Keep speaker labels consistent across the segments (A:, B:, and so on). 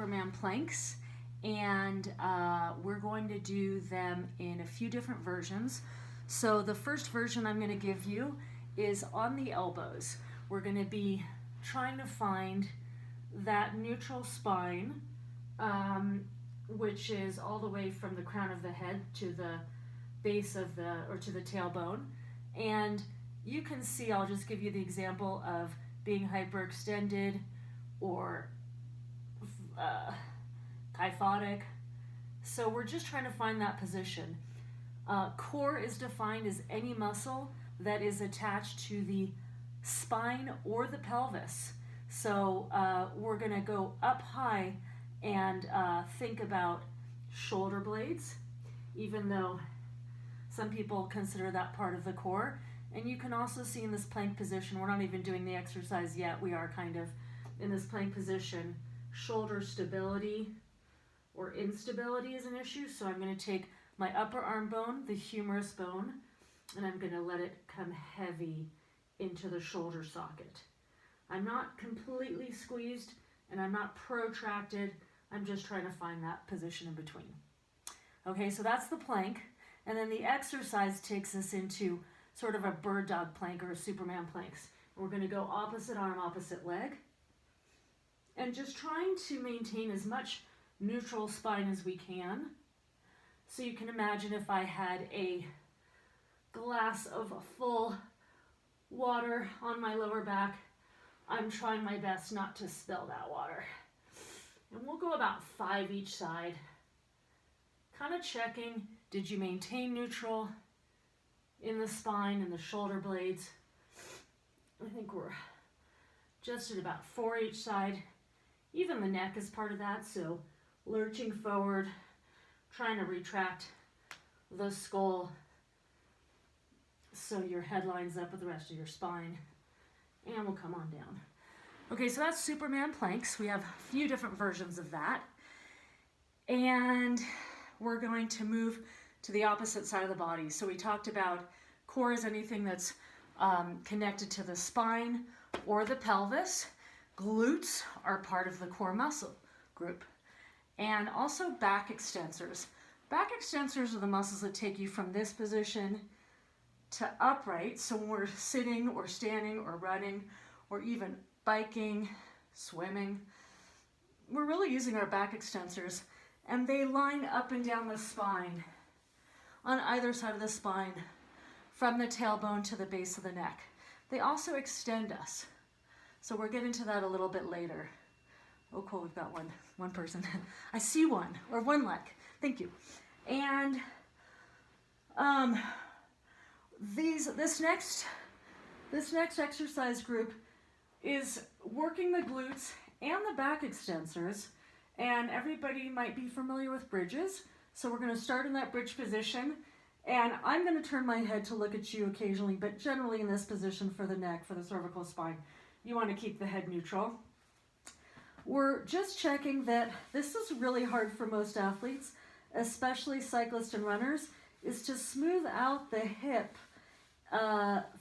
A: Superman planks, and we're going to do them in a few different versions. So the first version I'm going to give you is on the elbows. We're going to be trying to find that neutral spine, which is all the way from the crown of the head to the base of to the tailbone. And you can see, I'll just give you the example of being hyperextended or kyphotic. So we're just trying to find that position. Core is defined as any muscle that is attached to the spine or the pelvis. So we're going to go up high and think about shoulder blades, even though some people consider that part of the core. And you can also see in this plank position, we're not even doing the exercise yet, we are kind of in this plank position, shoulder stability or instability is an issue. So I'm going to take my upper arm bone, the humerus bone, and I'm going to let it come heavy into the shoulder socket. I'm not completely squeezed and I'm not protracted. I'm just trying to find that position in between. Okay, so that's the plank. And then the exercise takes us into sort of a bird dog plank or a Superman planks. We're going to go opposite arm, opposite leg. And just trying to maintain as much neutral spine as we can. So you can imagine if I had a glass of full water on my lower back, I'm trying my best not to spill that water. And we'll go about 5 each side. Kind of checking, did you maintain neutral in the spine and the shoulder blades? I think we're just at about 4 each side. Even the neck is part of that, so lurching forward, trying to retract the skull so your head lines up with the rest of your spine. And we'll come on down. Okay, so that's Superman planks. We have a few different versions of that. And we're going to move to the opposite side of the body. So we talked about core is anything that's connected to the spine or the pelvis. Glutes are part of the core muscle group. And also back extensors. Back extensors are the muscles that take you from this position to upright. So when we're sitting or standing or running or even biking, swimming, we're really using our back extensors, and they line up and down the spine on either side of the spine from the tailbone to the base of the neck. They also extend us. So we'll get into that a little bit later. Oh, cool, we've got one person. I see one, or one leg. Thank you. And this next exercise group is working the glutes and the back extensors. And everybody might be familiar with bridges. So we're going to start in that bridge position. And I'm going to turn my head to look at you occasionally, but generally in this position for the neck, for the cervical spine, you want to keep the head neutral. We're just checking that this is really hard for most athletes, especially cyclists and runners, is to smooth out the hip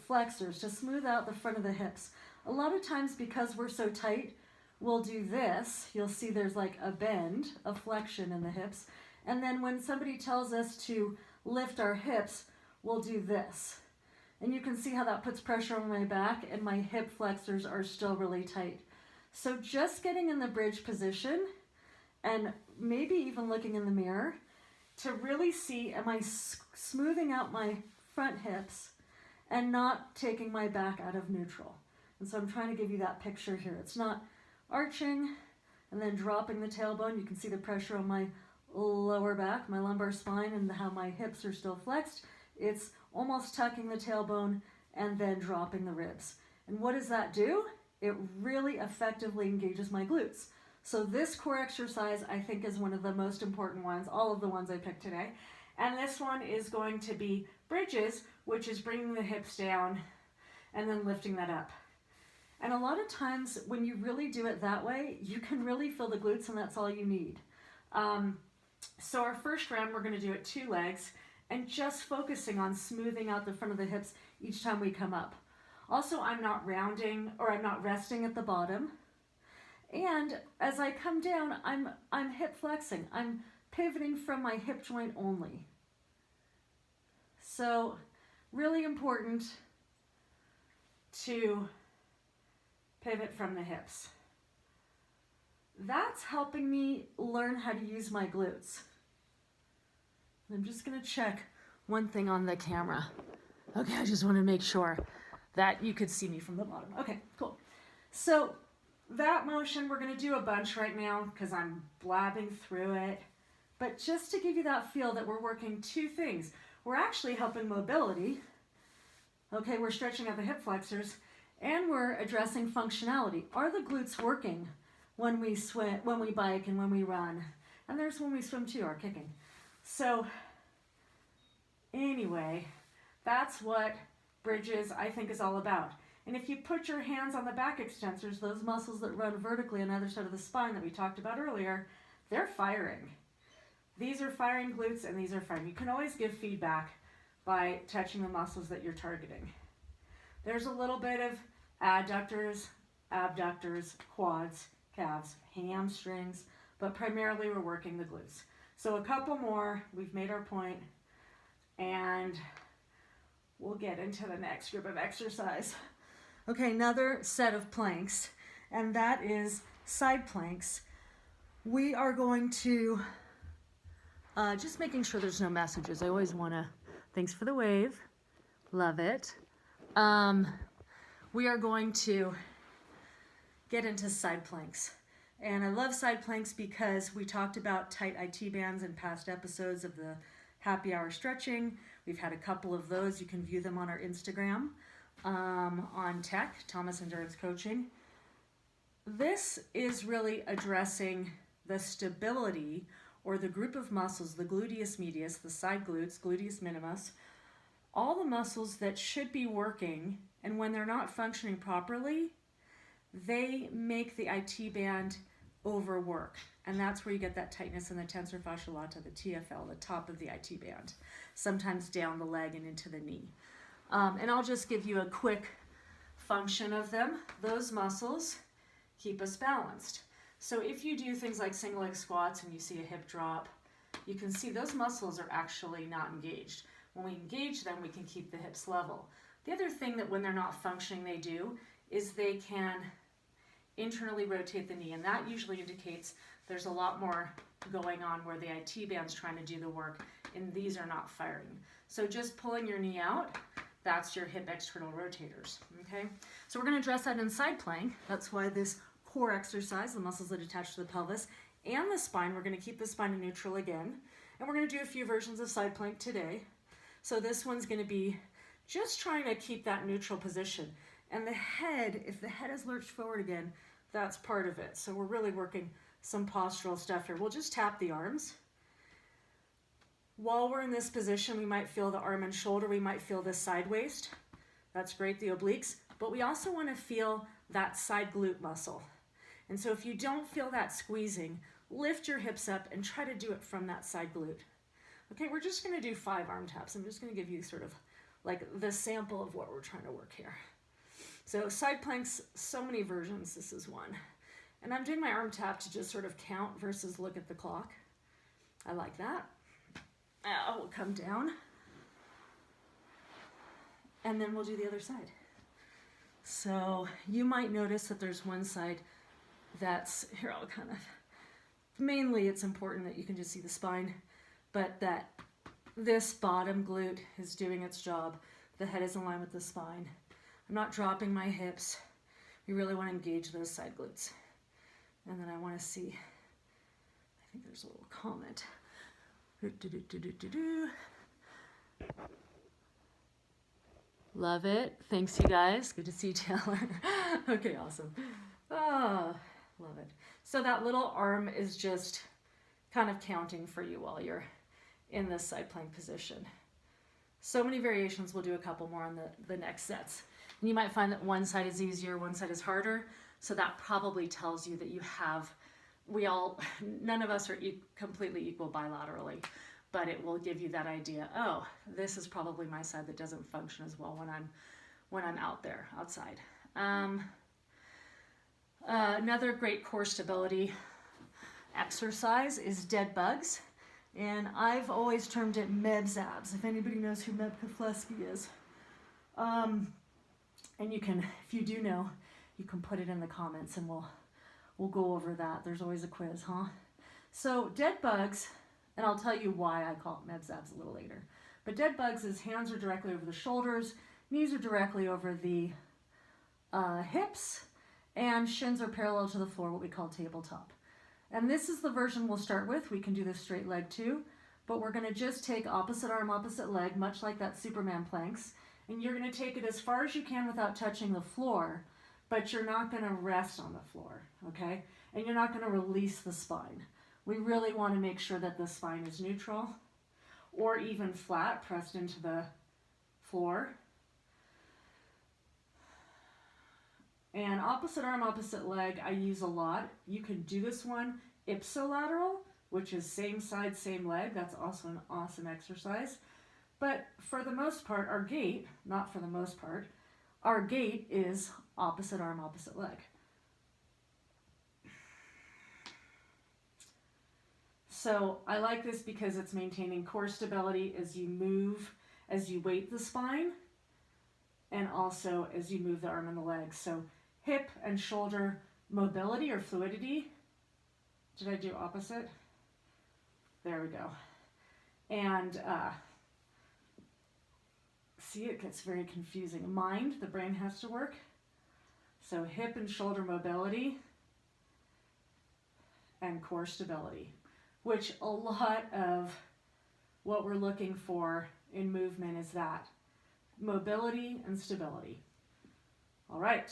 A: flexors, to smooth out the front of the hips. A lot of times because we're so tight, we'll do this. You'll see there's like a bend, a flexion in the hips. And then when somebody tells us to lift our hips, we'll do this. And you can see how that puts pressure on my back and my hip flexors are still really tight. So just getting in the bridge position and maybe even looking in the mirror to really see, am I smoothing out my front hips and not taking my back out of neutral? And so I'm trying to give you that picture here. It's not arching and then dropping the tailbone. You can see the pressure on my lower back, my lumbar spine, and how my hips are still flexed. It's almost tucking the tailbone and then dropping the ribs. And what does that do? It really effectively engages my glutes. So this core exercise I think is one of the most important ones, all of the ones I picked today. And this one is going to be bridges, which is bringing the hips down and then lifting that up. And a lot of times when you really do it that way, you can really feel the glutes, and that's all you need. So our first round, we're going to do it 2 legs and just focusing on smoothing out the front of the hips each time we come up. Also, I'm not rounding or I'm not resting at the bottom. And as I come down, I'm hip flexing. I'm pivoting from my hip joint only. So really important to pivot from the hips. That's helping me learn how to use my glutes. I'm just gonna check one thing on the camera. Okay, I just want to make sure that you could see me from the bottom. Okay, cool. So that motion, we're gonna do a bunch right now because I'm blabbing through it. But just to give you that feel that we're working two things. We're actually helping mobility. Okay, we're stretching out the hip flexors and we're addressing functionality. Are the glutes working when we swim, when we bike, and when we run? And there's when we swim too, our kicking. So anyway, that's what bridges, I think, is all about. And if you put your hands on the back extensors, those muscles that run vertically on the other side of the spine that we talked about earlier, they're firing. These are firing glutes and these are firing. You can always give feedback by touching the muscles that you're targeting. There's a little bit of adductors, abductors, quads, calves, hamstrings, but primarily we're working the glutes. So a couple more, we've made our point, and we'll get into the next group of exercise. Okay, another set of planks, and that is side planks. We are going to, just making sure there's no messages. I always want to, thanks for the wave, love it. We are going to get into side planks. And I love side planks because we talked about tight IT bands in past episodes of the happy hour stretching. We've had a couple of those. You can view them on our Instagram, on Tech, Thomas Endurance Coaching. This is really addressing the stability or the group of muscles, the gluteus medius, the side glutes, gluteus minimus, all the muscles that should be working, and when they're not functioning properly, they make the IT band overwork. And that's where you get that tightness in the tensor fasciae lata, the TFL, the top of the IT band, sometimes down the leg and into the knee. And I'll just give you a quick function of them. Those muscles keep us balanced. So if you do things like single leg squats and you see a hip drop, you can see those muscles are actually not engaged. When we engage them, we can keep the hips level. The other thing that when they're not functioning they do is they can internally rotate the knee, and that usually indicates there's a lot more going on where the IT band's trying to do the work and these are not firing. So just pulling your knee out, that's your hip external rotators, okay? So we're gonna address that in side plank. That's why this core exercise, the muscles that attach to the pelvis and the spine, we're gonna keep the spine in neutral again. And we're gonna do a few versions of side plank today. So this one's gonna be just trying to keep that neutral position. And the head, if the head is lurched forward again, that's part of it. So we're really working some postural stuff here. We'll just tap the arms. While we're in this position, we might feel the arm and shoulder. We might feel the side waist. That's great, the obliques. But we also want to feel that side glute muscle. And so if you don't feel that squeezing, lift your hips up and try to do it from that side glute. Okay, we're just going to do 5 arm taps. I'm just going to give you sort of like the sample of what we're trying to work here. So side planks, so many versions. This is one. And I'm doing my arm tap to just sort of count versus look at the clock. I like that. Now we'll come down. And then we'll do the other side. So you might notice that there's one side that's, here I'll kind of, mainly it's important that you can just see the spine, but that this bottom glute is doing its job. The head is in line with the spine. I'm not dropping my hips. We really want to engage those side glutes. And then I want to see, I think there's a little comment. Love it. Thanks, you guys. Good to see you, Taylor. Okay, awesome. Oh, love it. So that little arm is just kind of counting for you while you're in this side plank position. So many variations. We'll do a couple more on the next sets. And you might find that one side is easier, one side is harder. So that probably tells you that you have, none of us are completely equal bilaterally, but it will give you that idea, oh, this is probably my side that doesn't function as well when I'm out there, outside. Another great core stability exercise is dead bugs. And I've always termed it Mebs-abs, if anybody knows who Meb Keflezighi is. And you can, if you do know, you can put it in the comments and we'll go over that. There's always a quiz, huh? So dead bugs, and I'll tell you why I call it Mebs-abs a little later. But dead bugs is hands are directly over the shoulders, knees are directly over the hips, and shins are parallel to the floor, what we call tabletop. And this is the version we'll start with. We can do the straight leg too, but we're gonna just take opposite arm, opposite leg, much like that Superman planks, and you're gonna take it as far as you can without touching the floor, but you're not gonna rest on the floor, okay? And you're not gonna release the spine. We really wanna make sure that the spine is neutral or even flat, pressed into the floor. And opposite arm, opposite leg, I use a lot. You can do this one ipsilateral, which is same side, same leg. That's also an awesome exercise. But for the most part, our gait, not for the most part, our gait is opposite arm, opposite leg. So I like this because it's maintaining core stability as you move, as you weight the spine, and also as you move the arm and the leg. So hip and shoulder mobility or fluidity. Did I do opposite? There we go. And see, it gets very confusing. Mind, the brain has to work. So hip and shoulder mobility and core stability, which a lot of what we're looking for in movement is that. Mobility and stability. All right.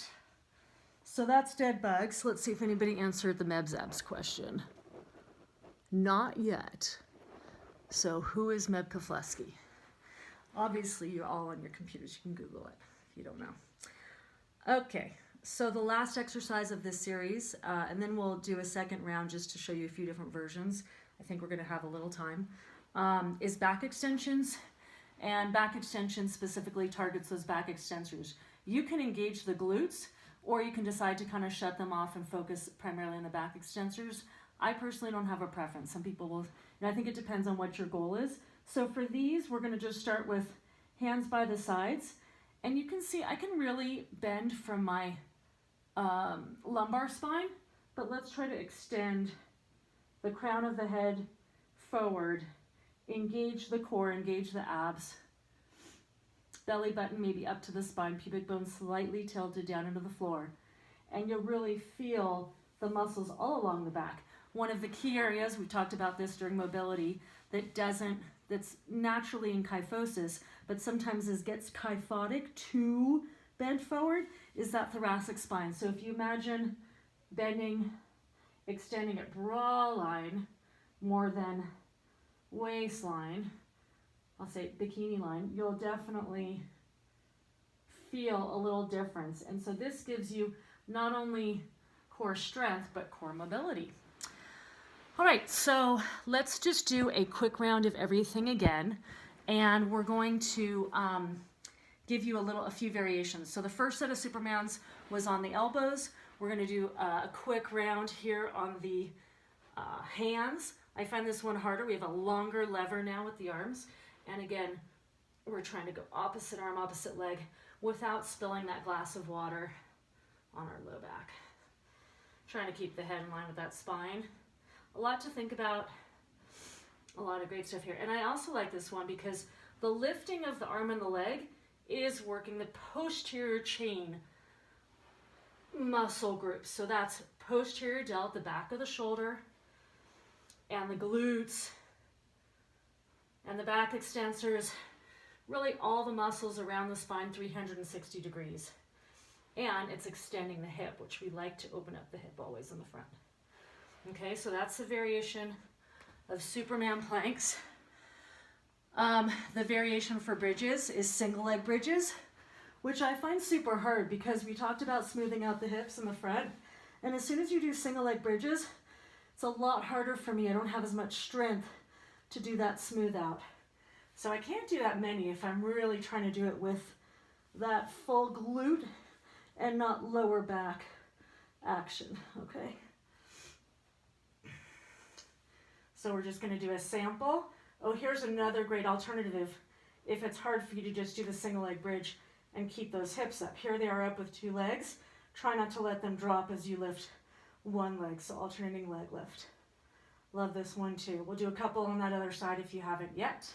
A: So that's dead bugs. Let's see if anybody answered the Mebs-abs question. Not yet. So who is Meb Keflezighi? Obviously, you're all on your computers. You can Google it if you don't know. Okay, so the last exercise of this series, and then we'll do a second round just to show you a few different versions. I think we're going to have a little time, is back extensions. And back extension specifically targets those back extensors. You can engage the glutes, or you can decide to kind of shut them off and focus primarily on the back extensors. I personally don't have a preference. Some people will, and I think it depends on what your goal is. So for these, we're going to just start with hands by the sides. And you can see I can really bend from my lumbar spine, but let's try to extend the crown of the head forward. Engage the core, engage the abs. Belly button maybe up to the spine, pubic bone slightly tilted down into the floor. And you'll really feel the muscles all along the back. One of the key areas, we talked about this during mobility, that's naturally in kyphosis, but sometimes gets kyphotic to bend forward, is that thoracic spine. So if you imagine bending, extending at bra line more than waistline, I'll say bikini line, you'll definitely feel a little difference. And so this gives you not only core strength, but core mobility. All right, so let's just do a quick round of everything again. And we're going to give you a few variations. So the first set of Supermans was on the elbows. We're going to do a quick round here on the hands. I find this one harder. We have a longer lever now with the arms. And again, we're trying to go opposite arm, opposite leg without spilling that glass of water on our low back. Trying to keep the head in line with that spine. A lot to think about. A lot of great stuff here. And I also like this one because the lifting of the arm and the leg is working the posterior chain muscle groups. So that's posterior delt, the back of the shoulder, and the glutes, and the back extensors, really all the muscles around the spine 360 degrees. And it's extending the hip, which we like to open up the hip always in the front. Okay, so that's the variation of Superman planks. The variation for bridges is single leg bridges, which I find super hard because we talked about smoothing out the hips in the front. And as soon as you do single leg bridges, it's a lot harder for me. I don't have as much strength to do that smooth out. So I can't do that many if I'm really trying to do it with that full glute and not lower back action, okay? So we're just going to do a sample. Oh, here's another great alternative if it's hard for you to just do the single leg bridge and keep those hips up. Here they are up with 2 legs. Try not to let them drop as you lift 1 leg, so alternating leg lift. Love this one too. We'll do a couple on that other side if you haven't yet.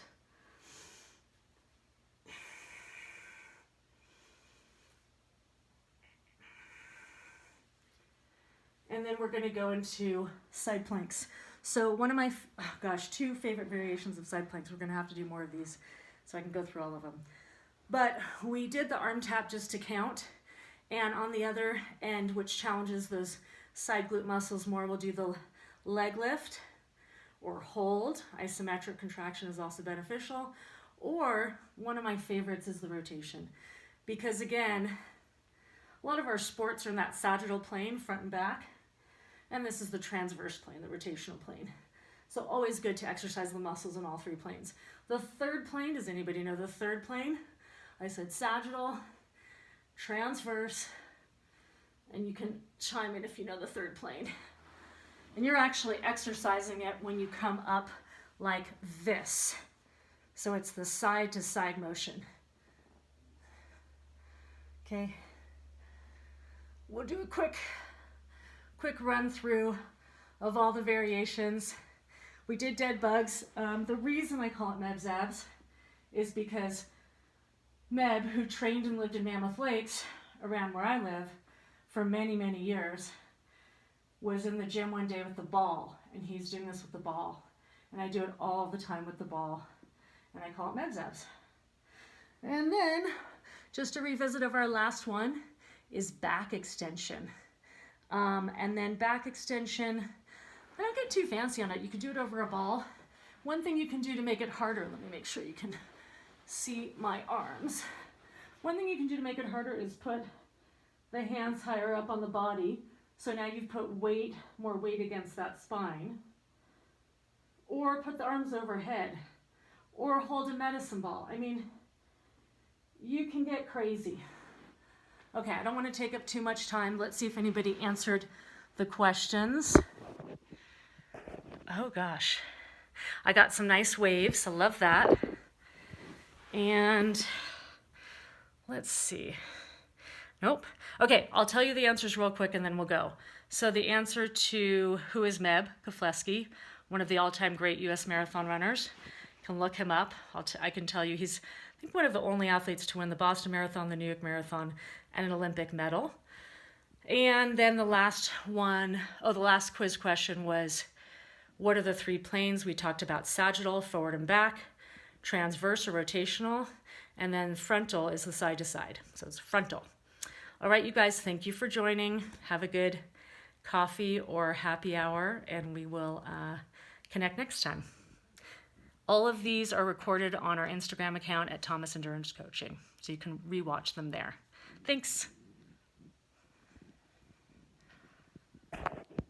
A: And then we're going to go into side planks. So one of my, 2 favorite variations of side planks. We're going to have to do more of these so I can go through all of them. But we did the arm tap just to count. And on the other end, which challenges those side glute muscles more, we'll do the leg lift or hold. Isometric contraction is also beneficial. Or one of my favorites is the rotation. Because again, a lot of our sports are in that sagittal plane, front and back. And this is the transverse plane, the rotational plane. So always good to exercise the muscles in all 3 planes. The third plane, does anybody know the third plane? I said sagittal, transverse, and you can chime in if you know the third plane. And you're actually exercising it when you come up like this. So it's the side to side motion. Okay. We'll do a quick run through of all the variations. We did dead bugs. The reason I call it Meb's abs is because Meb, who trained and lived in Mammoth Lakes around where I live for many, many years, was in the gym one day with the ball, and he's doing this with the ball. And I do it all the time with the ball, and I call it Meb's abs. And then, just a revisit of our last one is back extension. And then back extension, I don't get too fancy on it. You can do it over a ball. One thing you can do to make it harder, let me make sure you can see my arms. One thing you can do to make it harder is put the hands higher up on the body. So now you've put more weight against that spine. Or put the arms overhead. Or hold a medicine ball. I mean, you can get crazy. Okay, I don't want to take up too much time. Let's see if anybody answered the questions. Oh gosh, I got some nice waves. I love that. And let's see. Nope. Okay, I'll tell you the answers real quick and then we'll go. So the answer to who is Meb Keflezighi, one of the all-time great U.S. marathon runners. You can look him up. I can tell you he's, I think, one of the only athletes to win the Boston Marathon, the New York Marathon, and an Olympic medal. And then the last quiz question was, what are the 3 planes? We talked about sagittal, forward and back, transverse or rotational, and then frontal is the side to side. So it's frontal. All right, you guys, thank you for joining. Have a good coffee or happy hour, and we will connect next time. All of these are recorded on our Instagram account at Thomas Endurance Coaching, so you can rewatch them there. Thanks.